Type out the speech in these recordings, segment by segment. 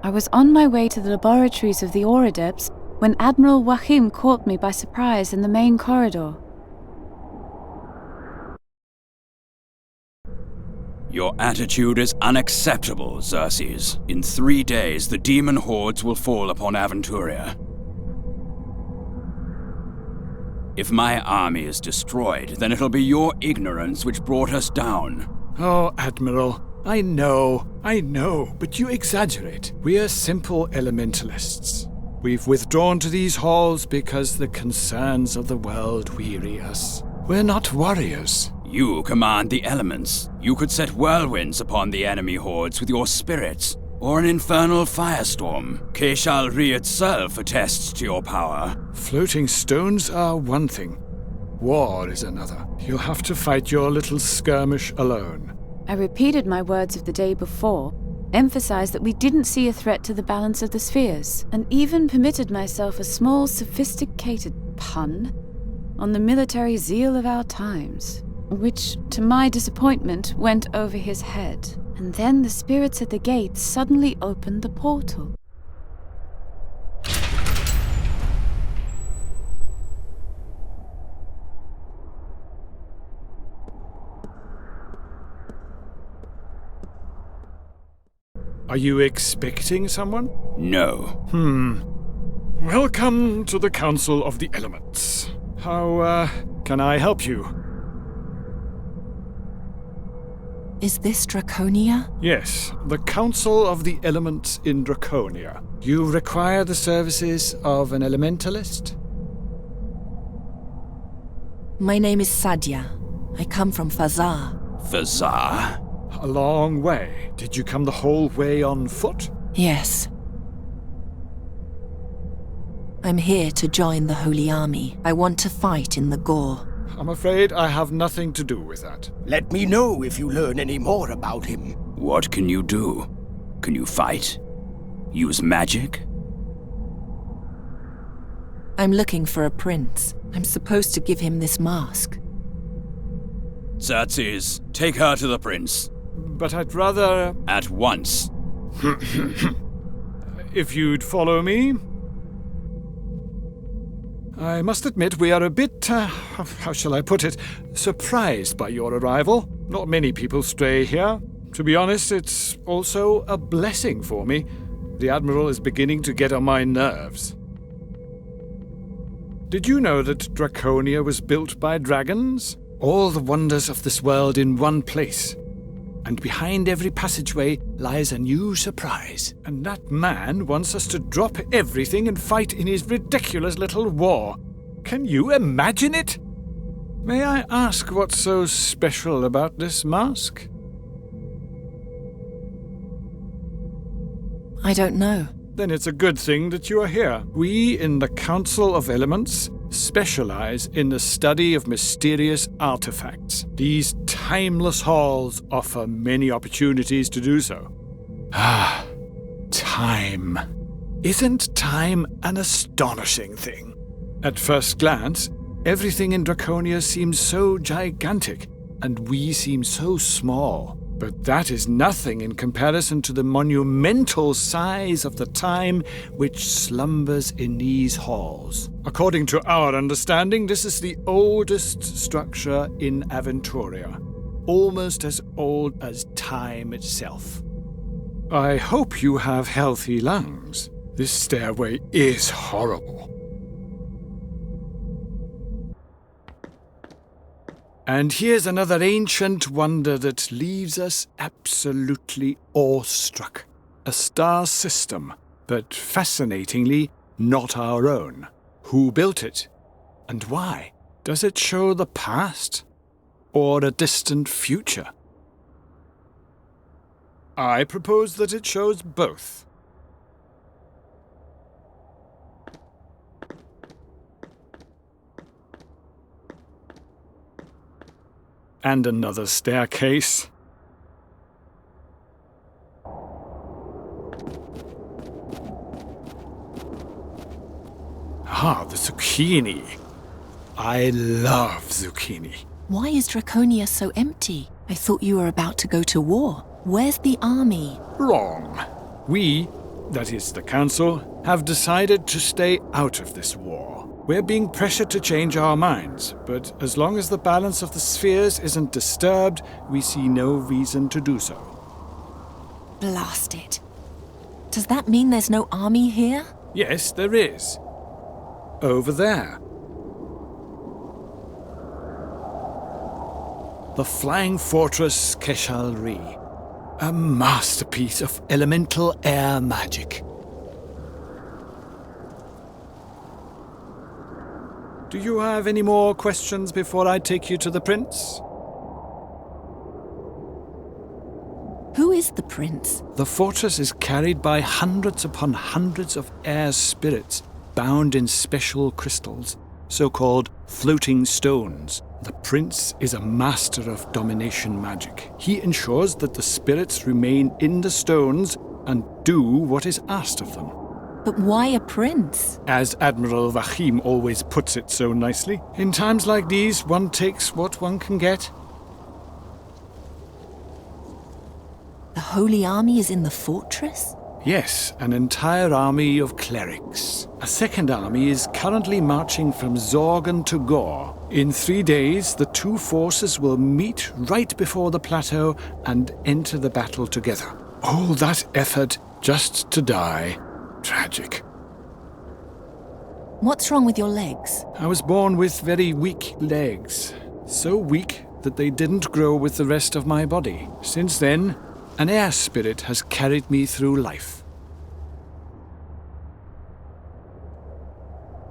I was on my way to the laboratories of the Auradepts when Admiral Wahim caught me by surprise in the main corridor. Your attitude is unacceptable, Xerxes. In 3 days, the demon hordes will fall upon Aventuria. If my army is destroyed, then it'll be your ignorance which brought us down. Oh, Admiral, I know, but you exaggerate. We are simple elementalists. We've withdrawn to these halls because the concerns of the world weary us. We're not warriors. You command the elements. You could set whirlwinds upon the enemy hordes with your spirits, or an infernal firestorm. Keshalri itself attests to your power. Floating stones are one thing. War is another. You'll have to fight your little skirmish alone. I repeated my words of the day before, emphasized that we didn't see a threat to the balance of the spheres, and even permitted myself a small, sophisticated pun on the military zeal of our times, which, to my disappointment, went over his head. And then the spirits at the gate suddenly opened the portal. Are you expecting someone? No. Welcome to the Council of the Elements. How, can I help you? Is this Draconia? Yes, the Council of the Elements in Draconia. You require the services of an elementalist? My name is Sadia. I come from Fazar. Fazar? A long way. Did you come the whole way on foot? Yes. I'm here to join the Holy Army. I want to fight in the Gore. I'm afraid I have nothing to do with that. Let me know if you learn any more about him. What can you do? Can you fight? Use magic? I'm looking for a prince. I'm supposed to give him this mask. Xerxes, take her to the prince. But I'd rather... At once. If you'd follow me... I must admit we are a bit, how shall I put it, surprised by your arrival. Not many people stray here. To be honest, it's also a blessing for me. The Admiral is beginning to get on my nerves. Did you know that Draconia was built by dragons? All the wonders of this world in one place. And behind every passageway lies a new surprise. And that man wants us to drop everything and fight in his ridiculous little war. Can you imagine it? May I ask what's so special about this mask? I don't know. Then it's a good thing that you are here. We in the Council of Elements specialize in the study of mysterious artifacts. These timeless halls offer many opportunities to do so. Time. Isn't time an astonishing thing? At first glance, everything in Draconia seems so gigantic, and we seem so small. But that is nothing in comparison to the monumental size of the time which slumbers in these halls. According to our understanding, this is the oldest structure in Aventuria, almost as old as time itself. I hope you have healthy lungs. This stairway is horrible. And here's another ancient wonder that leaves us absolutely awestruck. A star system, but fascinatingly not our own. Who built it? And why? Does it show the past or a distant future? I propose that it shows both. And another staircase. The zucchini. I love zucchini. Why is Draconia so empty? I thought you were about to go to war. Where's the army? Wrong. We that is the Council, have decided to stay out of this war. We're being pressured to change our minds, but as long as the balance of the spheres isn't disturbed, we see no reason to do so. Blast it. Does that mean there's no army here? Yes, there is. Over there. The Flying Fortress Keshalri. A masterpiece of elemental air magic. Do you have any more questions before I take you to the prince? Who is the prince? The fortress is carried by hundreds upon hundreds of air spirits bound in special crystals, so-called floating stones. The prince is a master of domination magic. He ensures that the spirits remain in the stones and do what is asked of them. But why a prince? As Admiral Vahim always puts it so nicely, in times like these, one takes what one can get. The Holy Army is in the fortress? Yes, an entire army of clerics. A second army is currently marching from Zorgan to Gore. In 3 days, the two forces will meet right before the plateau and enter the battle together. All that effort just to die. Tragic. What's wrong with your legs? I was born with very weak legs. So weak that they didn't grow with the rest of my body. Since then, an air spirit has carried me through life.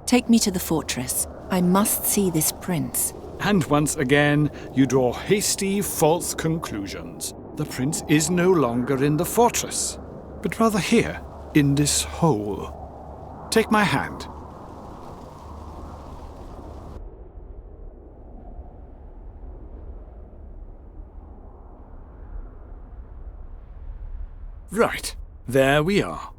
Take me to the fortress. I must see this prince. And once again, you draw hasty, false conclusions. The prince is no longer in the fortress, but rather here, in this hole. Take my hand. Right, there we are.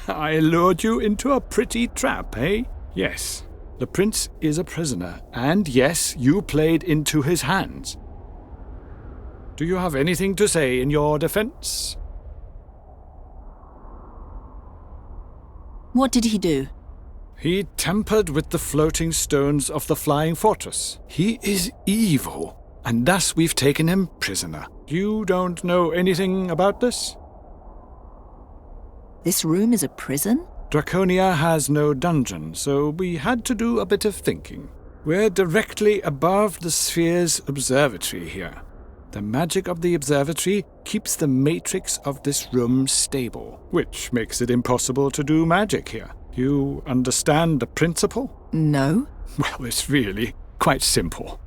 I lured you into a pretty trap, eh? Yes, the prince is a prisoner, and yes, you played into his hands. Do you have anything to say in your defense? What did he do? He tampered with the floating stones of the Flying Fortress. He is evil, and thus we've taken him prisoner. You don't know anything about this? This room is a prison? Draconia has no dungeon, so we had to do a bit of thinking. We're directly above the sphere's observatory here. The magic of the observatory keeps the matrix of this room stable, which makes it impossible to do magic here. You understand the principle? No. Well, it's really quite simple.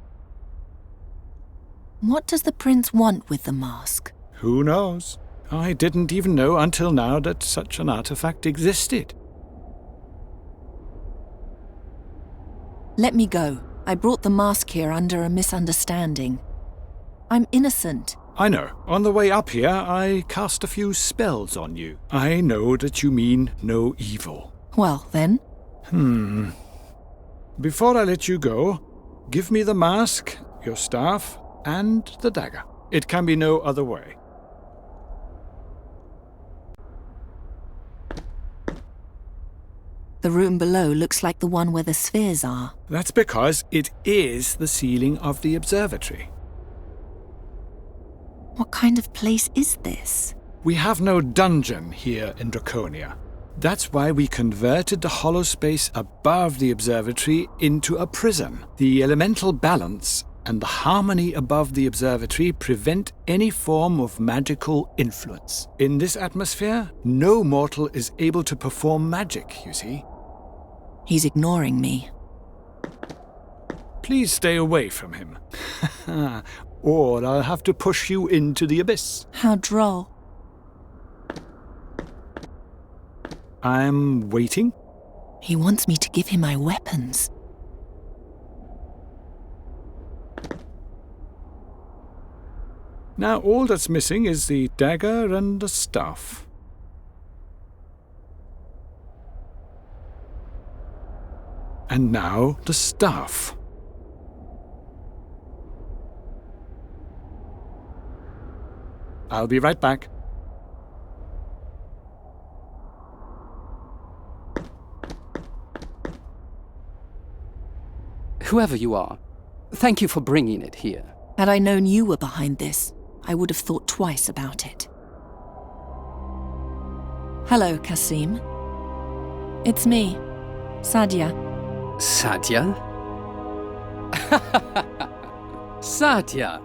What does the prince want with the mask? Who knows? I didn't even know until now that such an artifact existed. Let me go. I brought the mask here under a misunderstanding. I'm innocent. I know. On the way up here, I cast a few spells on you. I know that you mean no evil. Well, then. Before I let you go, give me the mask, your staff, and the dagger. It can be no other way. The room below looks like the one where the spheres are. That's because it is the ceiling of the observatory. What kind of place is this? We have no dungeon here in Draconia. That's why we converted the hollow space above the observatory into a prison. The elemental balance and the harmony above the observatory prevent any form of magical influence. In this atmosphere, no mortal is able to perform magic, you see. He's ignoring me. Please stay away from him. Or I'll have to push you into the abyss. How droll. I'm waiting. He wants me to give him my weapons. Now all that's missing is the dagger and the staff. And now the staff. I'll be right back. Whoever you are, thank you for bringing it here. Had I known you were behind this, I would have thought twice about it. Hello, Kasim. It's me, Sadia. Sadia? Sadia,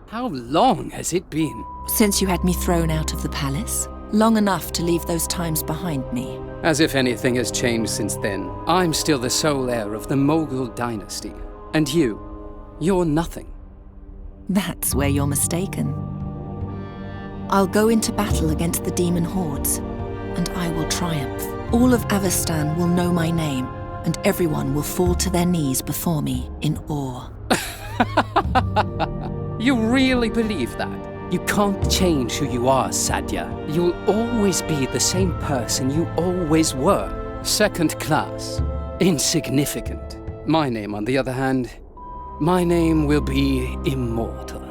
how long has it been? Since you had me thrown out of the palace, long enough to leave those times behind me. As if anything has changed since then. I'm still the sole heir of the Mughal dynasty. And you're nothing. That's where you're mistaken. I'll go into battle against the demon hordes, and I will triumph. All of Avestan will know my name, and everyone will fall to their knees before me in awe. You really believe that? You can't change who you are, Sadia. You'll always be the same person you always were. Second class. Insignificant. My name, on the other hand, my name will be immortal.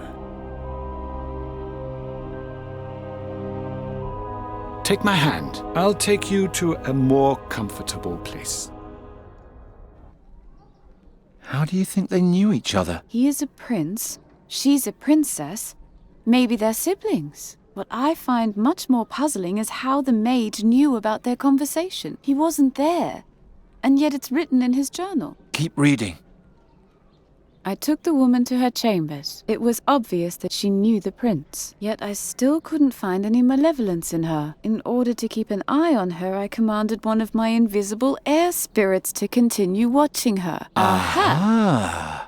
Take my hand. I'll take you to a more comfortable place. How do you think they knew each other? He is a prince, she's a princess. Maybe they're siblings. What I find much more puzzling is how the maid knew about their conversation. He wasn't there, and yet it's written in his journal. Keep reading. I took the woman to her chambers. It was obvious that she knew the prince, yet I still couldn't find any malevolence in her. In order to keep an eye on her, I commanded one of my invisible air spirits to continue watching her. Aha!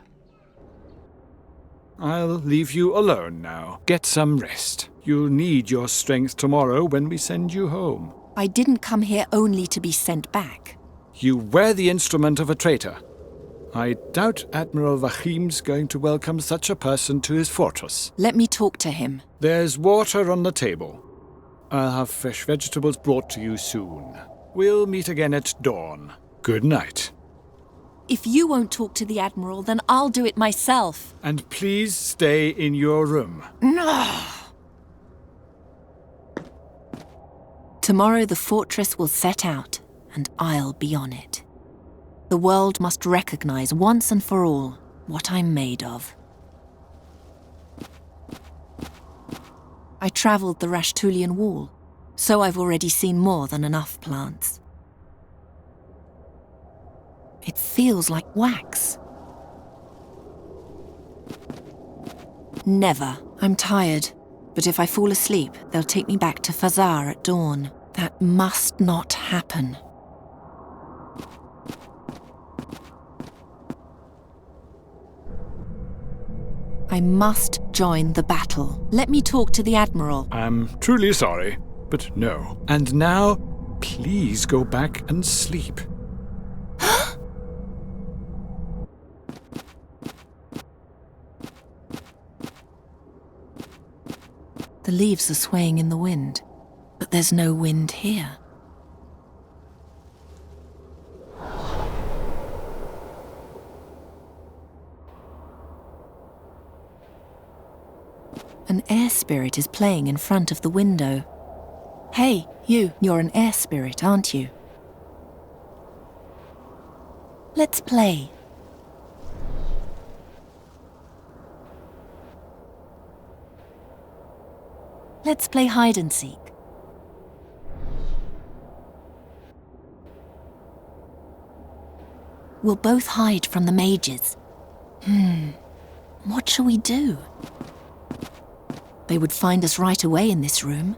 I'll leave you alone now. Get some rest. You'll need your strength tomorrow when we send you home. I didn't come here only to be sent back. You were the instrument of a traitor. I doubt Admiral Vahim's going to welcome such a person to his fortress. Let me talk to him. There's water on the table. I'll have fresh vegetables brought to you soon. We'll meet again at dawn. Good night. If you won't talk to the Admiral, then I'll do it myself. And please stay in your room. No! Tomorrow the fortress will set out, and I'll be on it. The world must recognize once and for all what I'm made of. I traveled the Rashtulian Wall, so I've already seen more than enough plants. It feels like wax. Never. I'm tired, but if I fall asleep, they'll take me back to Fazar at dawn. That must not happen. I must join the battle. Let me talk to the Admiral. I'm truly sorry, but no. And now, please go back and sleep. The leaves are swaying in the wind, but there's no wind here. An air spirit is playing in front of the window. Hey, you're an air spirit, aren't you? Let's play. Let's play hide and seek. We'll both hide from the mages. What shall we do? They would find us right away in this room.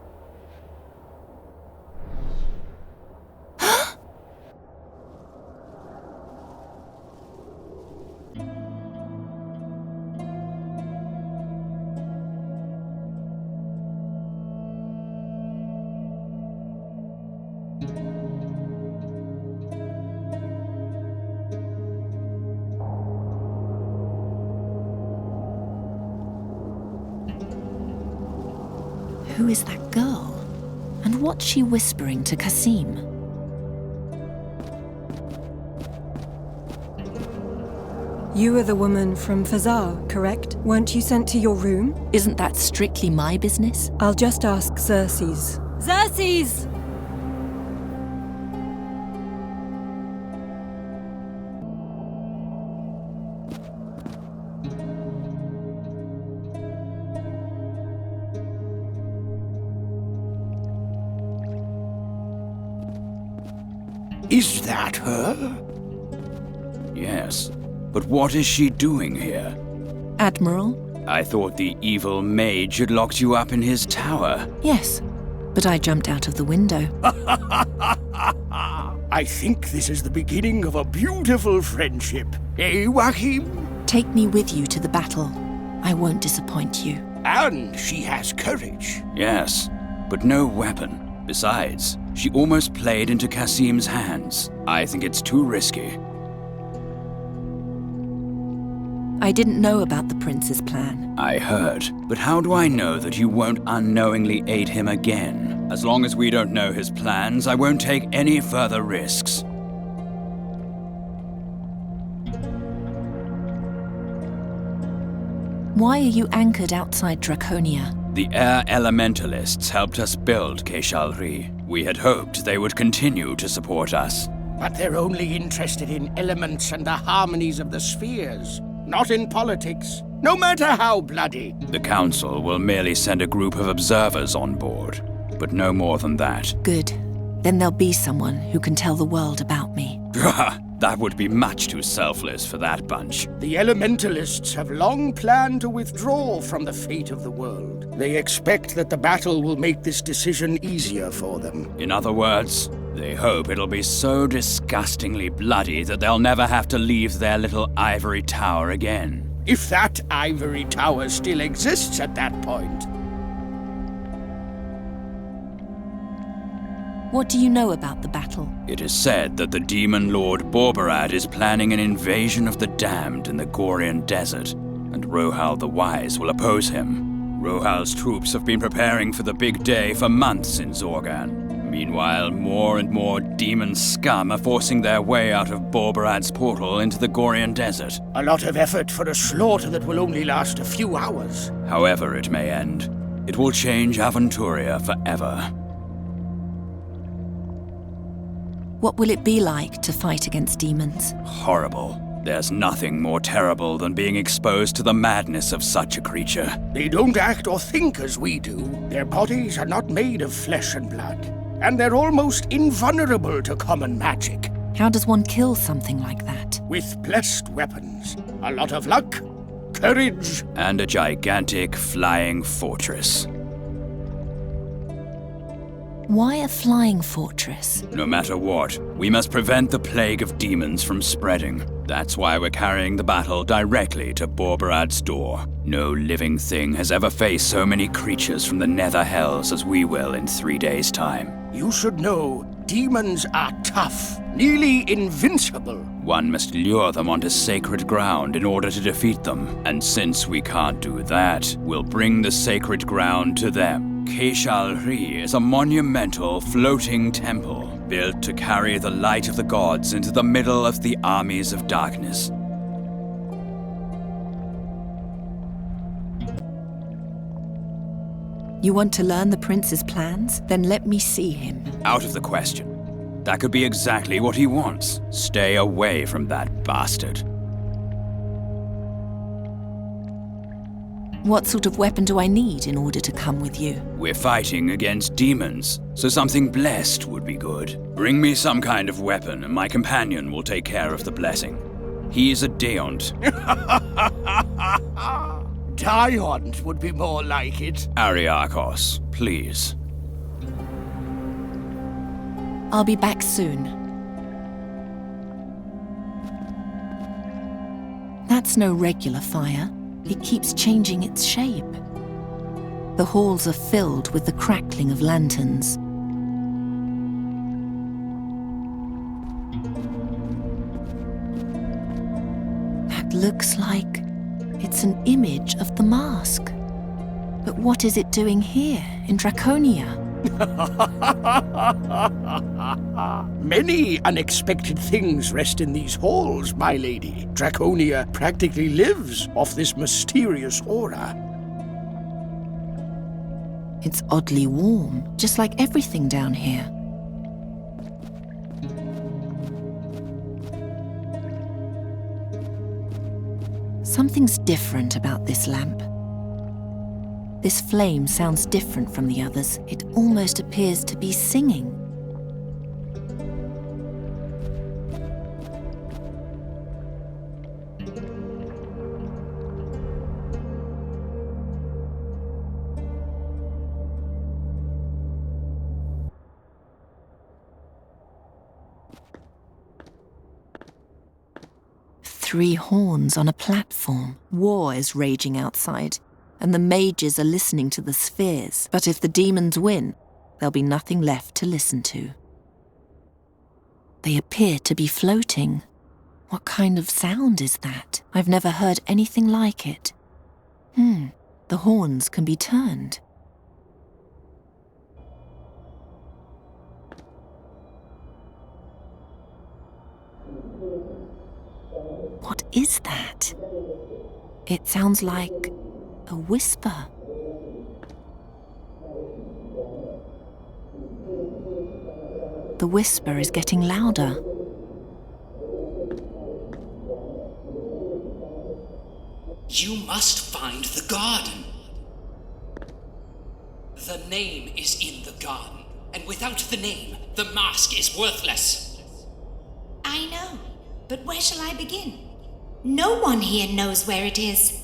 Who is that girl? And what's she whispering to Kasim? You are the woman from Fazar, correct? Weren't you sent to your room? Isn't that strictly my business? I'll just ask Xerxes. Xerxes! Is that her? Yes, but what is she doing here? Admiral? I thought the evil mage had locked you up in his tower. Yes, but I jumped out of the window. I think this is the beginning of a beautiful friendship. Eh, Joachim? Take me with you to the battle. I won't disappoint you. And she has courage. Yes, but no weapon. Besides, she almost played into Kasim's hands. I think it's too risky. I didn't know about the prince's plan. I heard, but how do I know that you won't unknowingly aid him again? As long as we don't know his plans, I won't take any further risks. Why are you anchored outside Draconia? The air elementalists helped us build Keshalri. We had hoped they would continue to support us. But they're only interested in elements and the harmonies of the spheres, not in politics, no matter how bloody. The Council will merely send a group of observers on board, but no more than that. Good. Then there'll be someone who can tell the world about me. That would be much too selfless for that bunch. The elementalists have long planned to withdraw from the fate of the world. They expect that the battle will make this decision easier for them. In other words, they hope it'll be so disgustingly bloody that they'll never have to leave their little ivory tower again. If that ivory tower still exists at that point. What do you know about the battle? It is said that the demon lord Borberad is planning an invasion of the damned in the Gorian desert, and Rohal the Wise will oppose him. Rohal's troops have been preparing for the big day for months in Zorgan. Meanwhile, more and more demon scum are forcing their way out of Borberad's portal into the Gorian desert. A lot of effort for a slaughter that will only last a few hours. However it may end, it will change Aventuria forever. What will it be like to fight against demons? Horrible. There's nothing more terrible than being exposed to the madness of such a creature. They don't act or think as we do. Their bodies are not made of flesh and blood, and they're almost invulnerable to common magic. How does one kill something like that? With blessed weapons, a lot of luck, courage, and a gigantic flying fortress. Why a flying fortress? No matter what, we must prevent the plague of demons from spreading. That's why we're carrying the battle directly to Borberad's door. No living thing has ever faced so many creatures from the nether hells as we will in 3 days' time. You should know, demons are tough, nearly invincible. One must lure them onto sacred ground in order to defeat them. And since we can't do that, we'll bring the sacred ground to them. Keshalri is a monumental floating temple built to carry the light of the gods into the middle of the armies of darkness. You want to learn the prince's plans? Then let me see him. Out of the question. That could be exactly what he wants. Stay away from that bastard. What sort of weapon do I need in order to come with you? We're fighting against demons, so something blessed would be good. Bring me some kind of weapon and my companion will take care of the blessing. He is a Deont. Diont would be more like it. Ariakos, please. I'll be back soon. That's no regular fire. It keeps changing its shape. The halls are filled with the crackling of lanterns. That looks like it's an image of the mask. But what is it doing here in Draconia? Many unexpected things rest in these halls, my lady. Draconia practically lives off this mysterious aura. It's oddly warm, just like everything down here. Something's different about this lamp. This flame sounds different from the others. It almost appears to be singing. 3 horns on a platform. War is raging outside, and the mages are listening to the spheres. But if the demons win, there'll be nothing left to listen to. They appear to be floating. What kind of sound is that? I've never heard anything like it. The horns can be turned. What is that? It sounds like a whisper. The whisper is getting louder. You must find the garden. The name is in the garden, and without the name, the mask is worthless. I know, but where shall I begin? No one here knows where it is,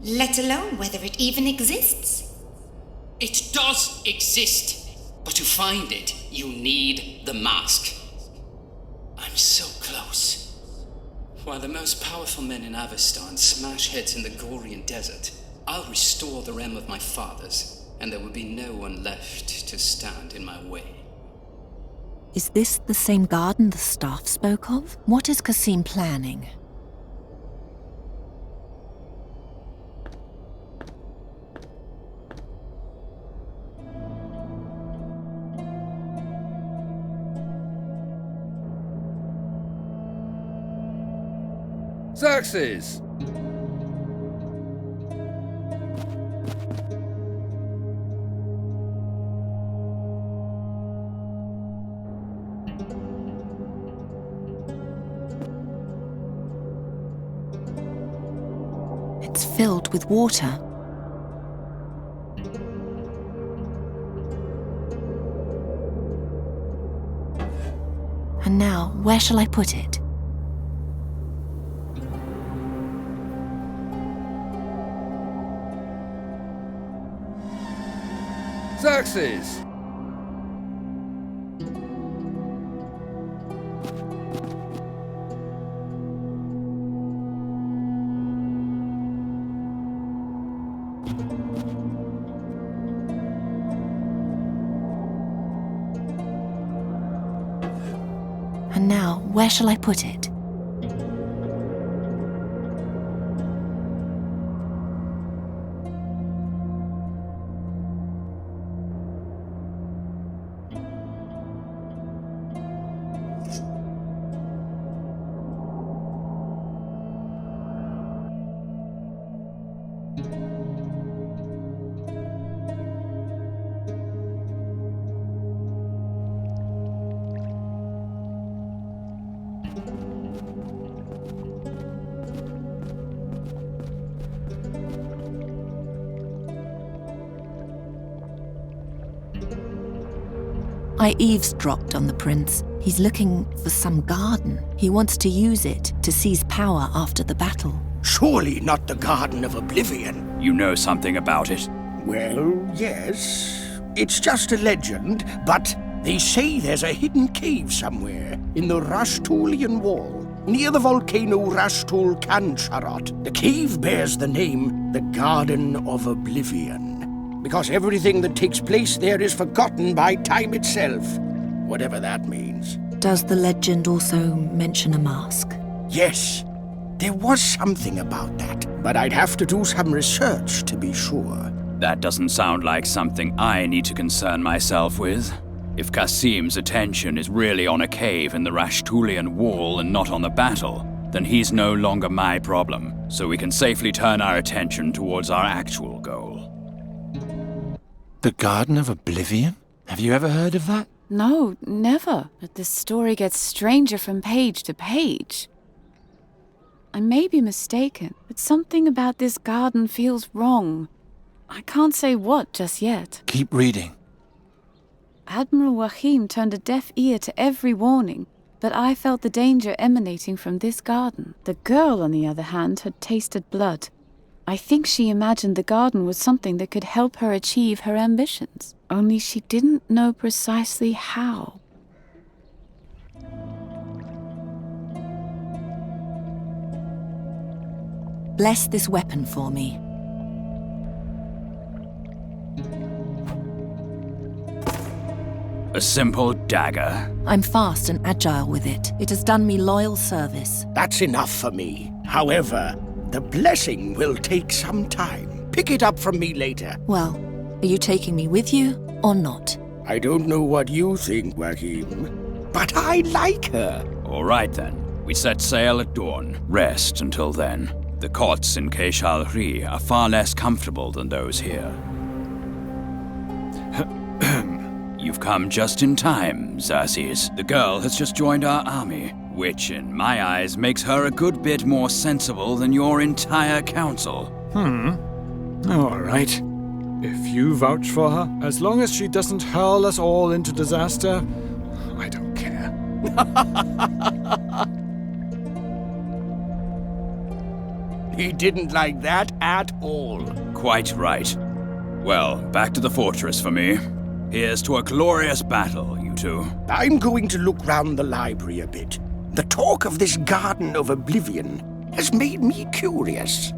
let alone whether it even exists. It does exist, but to find it, you need the mask. I'm so close. While the most powerful men in Avestan smash heads in the Gorian desert, I'll restore the realm of my fathers, and there will be no one left to stand in my way. Is this the same garden the staff spoke of? What is Kasim planning? Xerxes! It's filled with water. And now, where shall I put it? Xerxes! And now, where shall I put it? I eavesdropped on the prince. He's looking for some garden. He wants to use it to seize power after the battle. Surely not the Garden of Oblivion. You know something about it? Well, yes. It's just a legend, but they say there's a hidden cave somewhere in the Rashtulian wall, near the volcano Rashtul Kancharot. The cave bears the name the Garden of Oblivion, because everything that takes place there is forgotten by time itself, whatever that means. Does the legend also mention a mask? Yes, there was something about that, but I'd have to do some research to be sure. That doesn't sound like something I need to concern myself with. If Kasim's attention is really on a cave in the Rashtulian wall and not on the battle, then he's no longer my problem, so we can safely turn our attention towards our actual goal. The Garden of Oblivion? Have you ever heard of that? No, never. But this story gets stranger from page to page. I may be mistaken, but something about this garden feels wrong. I can't say what just yet. Keep reading. Admiral Wahim turned a deaf ear to every warning, but I felt the danger emanating from this garden. The girl, on the other hand, had tasted blood. I think she imagined the garden was something that could help her achieve her ambitions. Only she didn't know precisely how. Bless this weapon for me. A simple dagger. I'm fast and agile with it. It has done me loyal service. That's enough for me. However, the blessing will take some time. Pick it up from me later. Well, are you taking me with you or not? I don't know what you think, Wahim, but I like her. All right then. We set sail at dawn. Rest until then. The cots in Keishalri are far less comfortable than those here. You've come just in time, Xerxes. The girl has just joined our army, which in my eyes makes her a good bit more sensible than your entire council. All right. If you vouch for her, as long as she doesn't hurl us all into disaster, I don't care. He didn't like that at all. Quite right. Well, back to the fortress for me. Here's to a glorious battle, you two. I'm going to look round the library a bit. The talk of this Garden of Oblivion has made me curious.